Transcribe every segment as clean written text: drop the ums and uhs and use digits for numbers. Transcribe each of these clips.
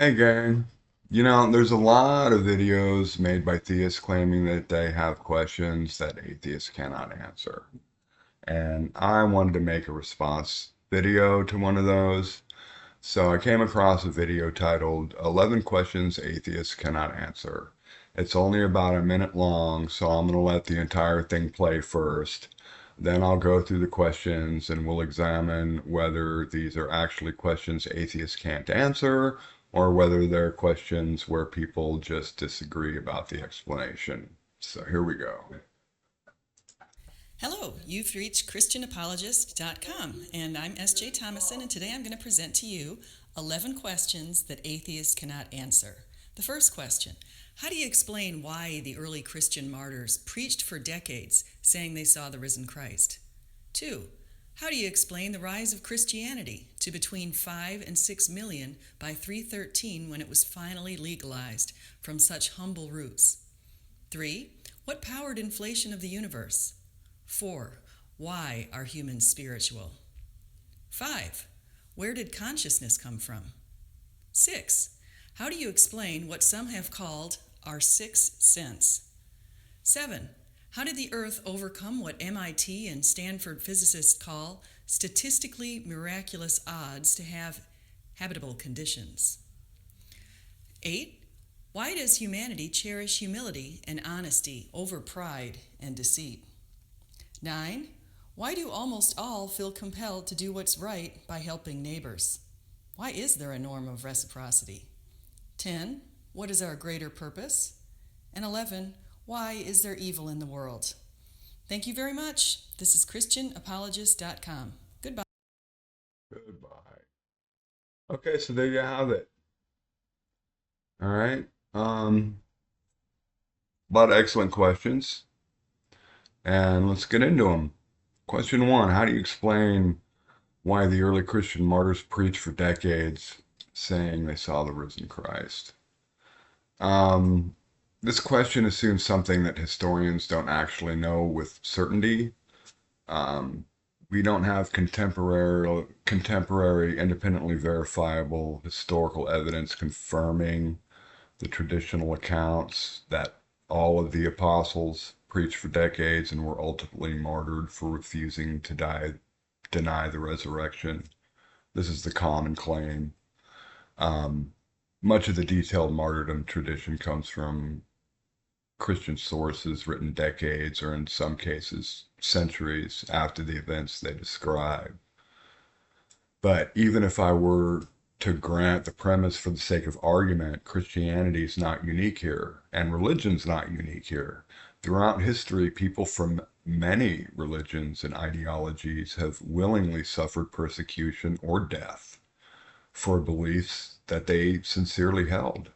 Hey gang, there's a lot of videos made by theists claiming that they have questions that atheists cannot answer. And I wanted to make a response video to one of those. So I came across a video titled 11 Questions Atheists Cannot Answer. It's only about a minute long, so I'm going to let the entire thing play first. Then I'll go through the questions and we'll examine whether these are actually questions atheists can't answer or whether they're questions where people just disagree about the explanation. So here we go. Hello, you've reached ChristianApologist.com, and I'm S.J. Thomason, and today I'm going to present to you 11 questions that atheists cannot answer. The first question: how do you explain why the early Christian martyrs preached for decades saying they saw the risen Christ? 2. How do you explain the rise of Christianity to between 5 and 6 million by 313 when it was finally legalized from such humble roots? 3. What powered inflation of the universe? 4. Why are humans spiritual? 5. Where did consciousness come from? 6. How do you explain what some have called our sixth sense? 7. How did the Earth overcome what MIT and Stanford physicists call statistically miraculous odds to have habitable conditions? 8. Why does humanity cherish humility and honesty over pride and deceit? 9. Why do almost all feel compelled to do what's right by helping neighbors? Why is there a norm of reciprocity? 10. What is our greater purpose? And 11. Why is there evil in the world? Thank you very much. This is ChristianApologist.com. Goodbye. Goodbye. Okay, so there you have it. All right. A lot of excellent questions, and let's get into them. Question one: how do you explain why the early Christian martyrs preached for decades saying they saw the risen Christ? Um, this question assumes something that historians don't actually know with certainty. Um, we don't have contemporary, independently verifiable historical evidence confirming the traditional accounts that all of the apostles preached for decades and were ultimately martyred for refusing to deny the resurrection. This is the common claim. Um, Much of the detailed martyrdom tradition comes from Christian sources written decades, or in some cases, centuries after the events they describe. But even if I were to grant the premise for the sake of argument, Christianity is not unique here, and religion's not unique here. Throughout history, people from many religions and ideologies have willingly suffered persecution or death for beliefs that they sincerely held.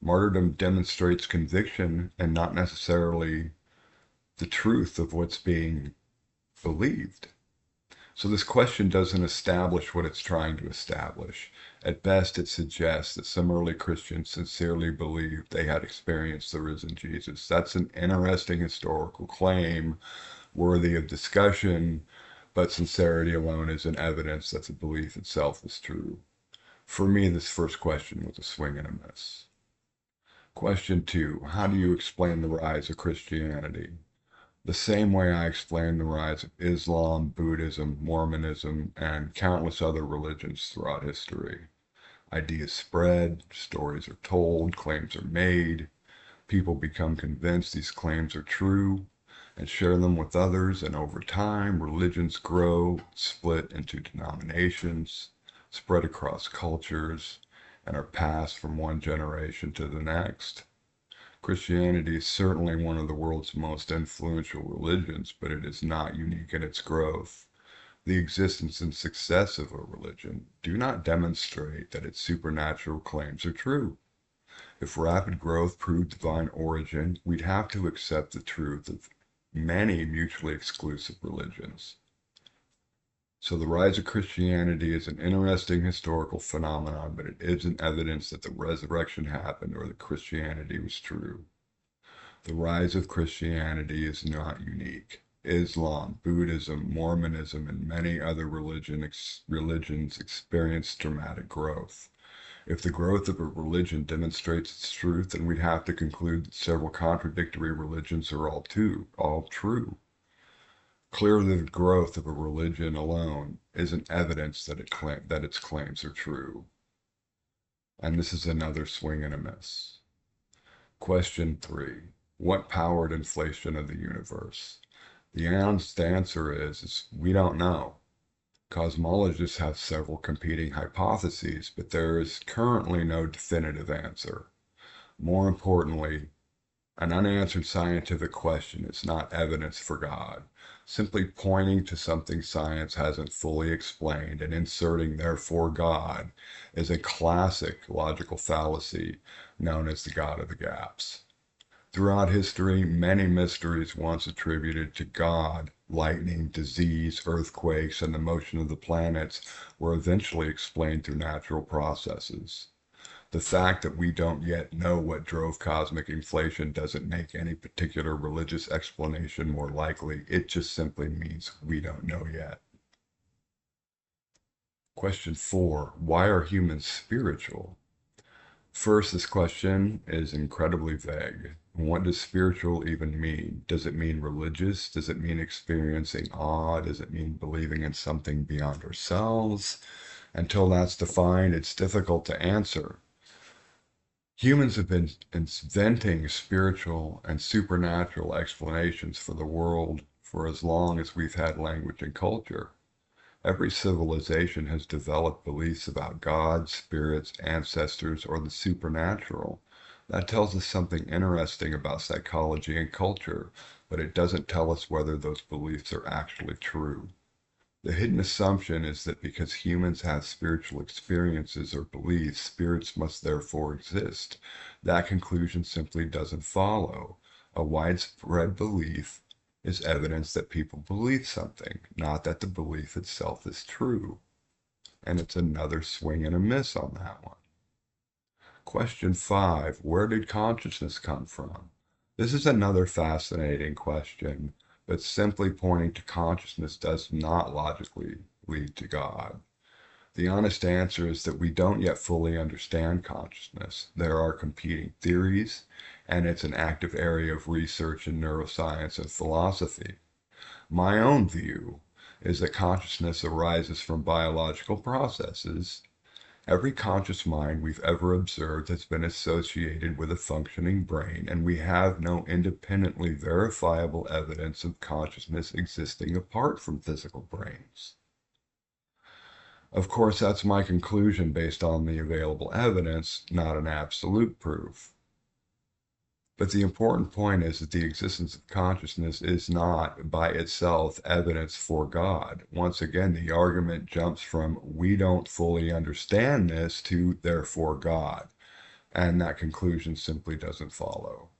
Martyrdom demonstrates conviction and not necessarily the truth of what's being believed. So this question doesn't establish what it's trying to establish. At best, it suggests that some early Christians sincerely believed they had experienced the risen Jesus. That's an interesting historical claim worthy of discussion, but sincerity alone isn't evidence that the belief itself is true. For me, this first question was a swing and a miss. Question two: how do you explain the rise of Christianity? The same way I explain the rise of Islam, Buddhism, Mormonism, and countless other religions throughout history. Ideas spread, stories are told, claims are made, people become convinced these claims are true and share them with others, and over time, religions grow, split into denominations, spread across cultures, and are passed from one generation to the next. Christianity is certainly one of the world's most influential religions, but it is not unique in its growth. The existence and success of a religion do not demonstrate that its supernatural claims are true. If rapid growth proved divine origin, we'd have to accept the truth of many mutually exclusive religions. So the rise of Christianity is an interesting historical phenomenon, but it isn't evidence that the resurrection happened or that Christianity was true. The rise of Christianity is not unique. Islam, Buddhism, Mormonism, and many other religions experienced dramatic growth. If the growth of a religion demonstrates its truth, then we'd have to conclude that several contradictory religions are all true. Clearly, the growth of a religion alone isn't evidence that that its claims are true. And this is another swing and a miss. Question 3. What powered inflation of the universe? The honest answer is we don't know. Cosmologists have several competing hypotheses, but there is currently no definitive answer. More importantly, an unanswered scientific question is not evidence for God. Simply pointing to something science hasn't fully explained and inserting therefore God is a classic logical fallacy known as the God of the gaps. Throughout history, many mysteries once attributed to God, lightning, disease, earthquakes, and the motion of the planets, were eventually explained through natural processes. The fact that we don't yet know what drove cosmic inflation doesn't make any particular religious explanation more likely. It just simply means we don't know yet. Question 4. Why are humans spiritual? First, this question is incredibly vague. What does spiritual even mean? Does it mean religious? Does it mean experiencing awe? Does it mean believing in something beyond ourselves? Until that's defined, it's difficult to answer. Humans have been inventing spiritual and supernatural explanations for the world for as long as we've had language and culture. Every civilization has developed beliefs about God, spirits, ancestors, or the supernatural. That tells us something interesting about psychology and culture, but it doesn't tell us whether those beliefs are actually true. The hidden assumption is that because humans have spiritual experiences or beliefs, spirits must therefore exist. That conclusion simply doesn't follow. A widespread belief is evidence that people believe something, not that the belief itself is true. And it's another swing and a miss on that one. Question 5. Where did consciousness come from? This is another fascinating question, but simply pointing to consciousness does not logically lead to God. The honest answer is that we don't yet fully understand consciousness. There are competing theories, and it's an active area of research in neuroscience and philosophy. My own view is that consciousness arises from biological processes. Every conscious mind we've ever observed has been associated with a functioning brain, and we have no independently verifiable evidence of consciousness existing apart from physical brains. Of course, that's my conclusion based on the available evidence, not an absolute proof. But the important point is that the existence of consciousness is not, by itself, evidence for God. Once again, the argument jumps from we don't fully understand this to therefore God. And that conclusion simply doesn't follow.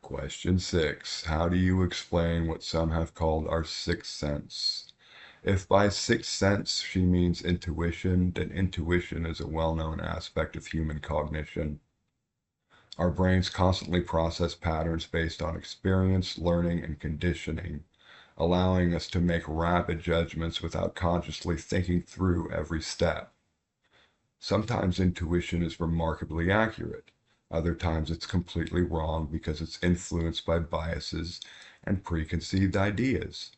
Question 6. How do you explain what some have called our sixth sense? If by sixth sense she means intuition, then intuition is a well-known aspect of human cognition. Our brains constantly process patterns based on experience, learning, and conditioning, allowing us to make rapid judgments without consciously thinking through every step. Sometimes intuition is remarkably accurate. Other times it's completely wrong because it's influenced by biases and preconceived ideas.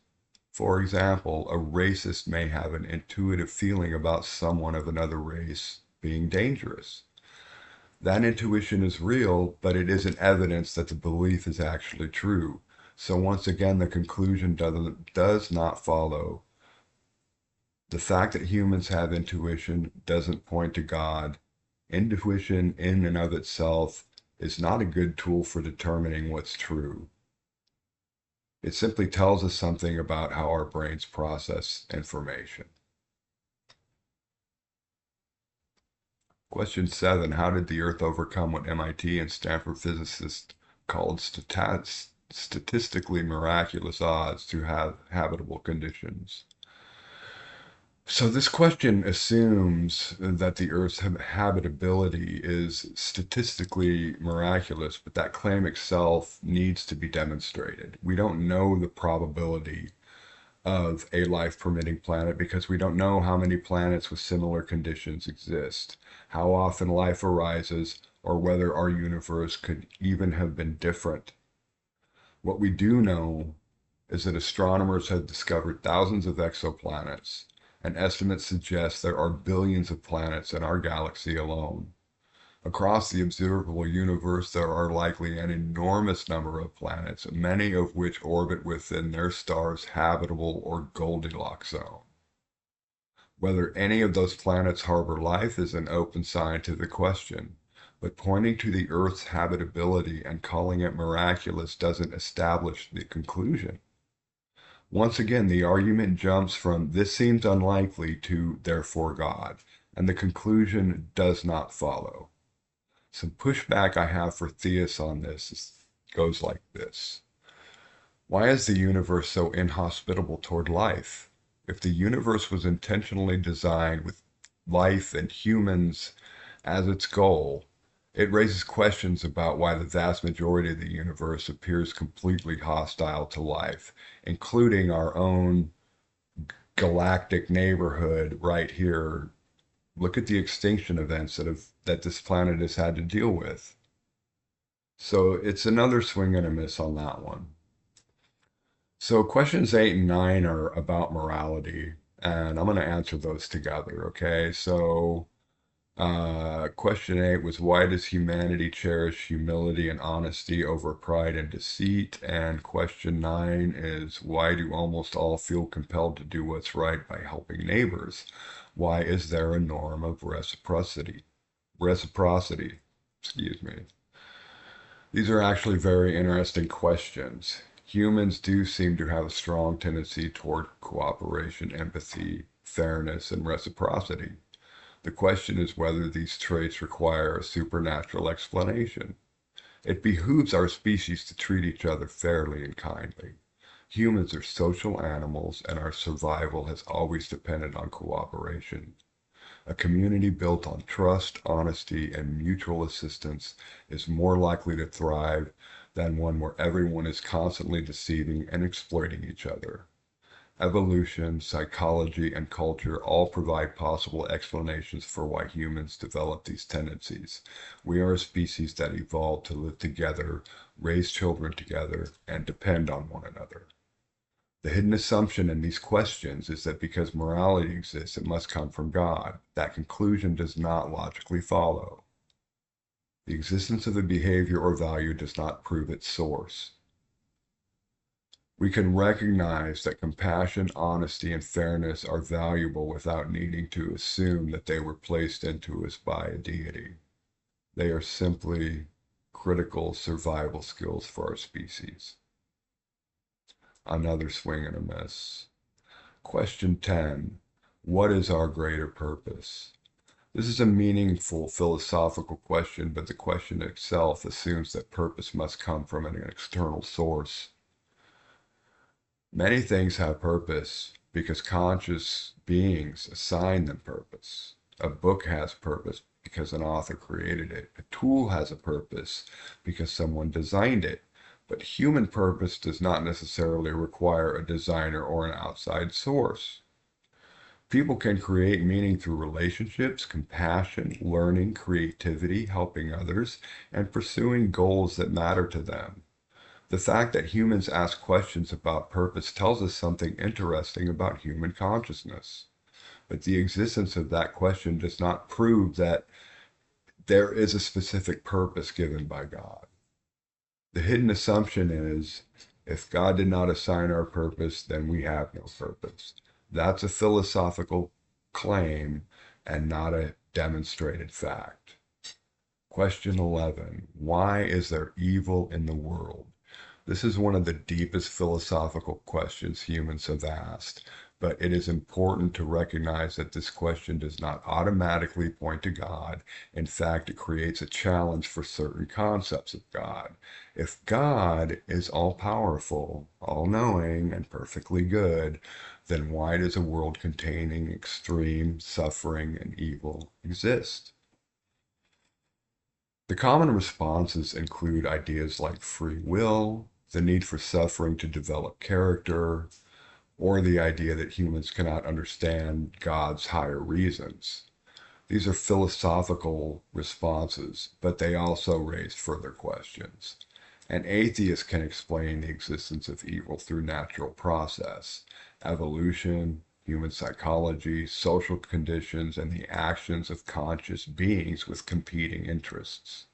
For example, a racist may have an intuitive feeling about someone of another race being dangerous. That intuition is real, but it isn't evidence that the belief is actually true. So once again, the conclusion does not follow. The fact that humans have intuition doesn't point to God. Intuition in and of itself is not a good tool for determining what's true. It simply tells us something about how our brains process information. Question 7. How did the Earth overcome what MIT and Stanford physicists called statistically miraculous odds to have habitable conditions? So this question assumes that the Earth's habitability is statistically miraculous, but that claim itself needs to be demonstrated. We don't know the probability of a life permitting planet because we don't know how many planets with similar conditions exist, how often life arises, or whether our universe could even have been different. What we do know is that astronomers have discovered thousands of exoplanets, and estimates suggest there are billions of planets in our galaxy alone. Across the observable universe, there are likely an enormous number of planets, many of which orbit within their star's habitable or Goldilocks zone. Whether any of those planets harbor life is an open scientific question, but pointing to the Earth's habitability and calling it miraculous doesn't establish the conclusion. Once again, the argument jumps from "this seems unlikely" to "therefore God," and the conclusion does not follow. Some pushback I have for theists on this goes like this. Why is the universe so inhospitable toward life? If the universe was intentionally designed with life and humans as its goal, it raises questions about why the vast majority of the universe appears completely hostile to life, including our own galactic neighborhood right here. Look at the extinction events that this planet has had to deal with. So it's another swing and a miss on that one. So questions 8 and 9 are about morality, and I'm going to answer those together, okay? So question 8 was, why does humanity cherish humility and honesty over pride and deceit? And question 9 is, why do almost all feel compelled to do what's right by helping neighbors? Why is there a norm of reciprocity? Excuse me. These are actually very interesting questions. Humans do seem to have a strong tendency toward cooperation, empathy, fairness, and reciprocity. The question is whether these traits require a supernatural explanation. It behooves our species to treat each other fairly and kindly. Humans are social animals, and our survival has always depended on cooperation. A community built on trust, honesty, and mutual assistance is more likely to thrive than one where everyone is constantly deceiving and exploiting each other. Evolution, psychology, and culture all provide possible explanations for why humans develop these tendencies. We are a species that evolved to live together, raise children together, and depend on one another. The hidden assumption in these questions is that because morality exists, it must come from God. That conclusion does not logically follow. The existence of a behavior or value does not prove its source. We can recognize that compassion, honesty, and fairness are valuable without needing to assume that they were placed into us by a deity. They are simply critical survival skills for our species. Another swing and a miss. Question 10. What is our greater purpose? This is a meaningful philosophical question, but the question itself assumes that purpose must come from an external source. Many things have purpose because conscious beings assign them purpose. A book has purpose because an author created it. A tool has a purpose because someone designed it. But human purpose does not necessarily require a designer or an outside source. People can create meaning through relationships, compassion, learning, creativity, helping others, and pursuing goals that matter to them. The fact that humans ask questions about purpose tells us something interesting about human consciousness. But the existence of that question does not prove that there is a specific purpose given by God. The hidden assumption is, if God did not assign our purpose, then we have no purpose. That's a philosophical claim and not a demonstrated fact. Question 11. Why is there evil in the world? This is one of the deepest philosophical questions humans have asked, but it is important to recognize that this question does not automatically point to God. In fact, it creates a challenge for certain concepts of God. If God is all-powerful, all-knowing, and perfectly good, then why does a world containing extreme suffering and evil exist? The common responses include ideas like free will, the need for suffering to develop character, or the idea that humans cannot understand God's higher reasons. These are philosophical responses, but they also raise further questions. An atheist can explain the existence of evil through natural process, evolution, human psychology, social conditions, and the actions of conscious beings with competing interests.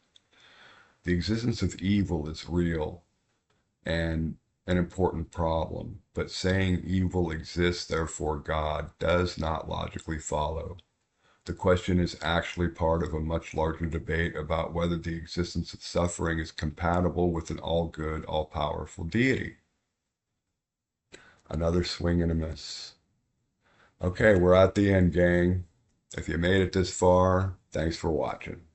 The existence of evil is real and an important problem, but saying evil exists, therefore God, does not logically follow. The question is actually part of a much larger debate about whether the existence of suffering is compatible with an all-good, all-powerful deity. Another swing and a miss. Okay, we're at the end, gang. If you made it this far, thanks for watching.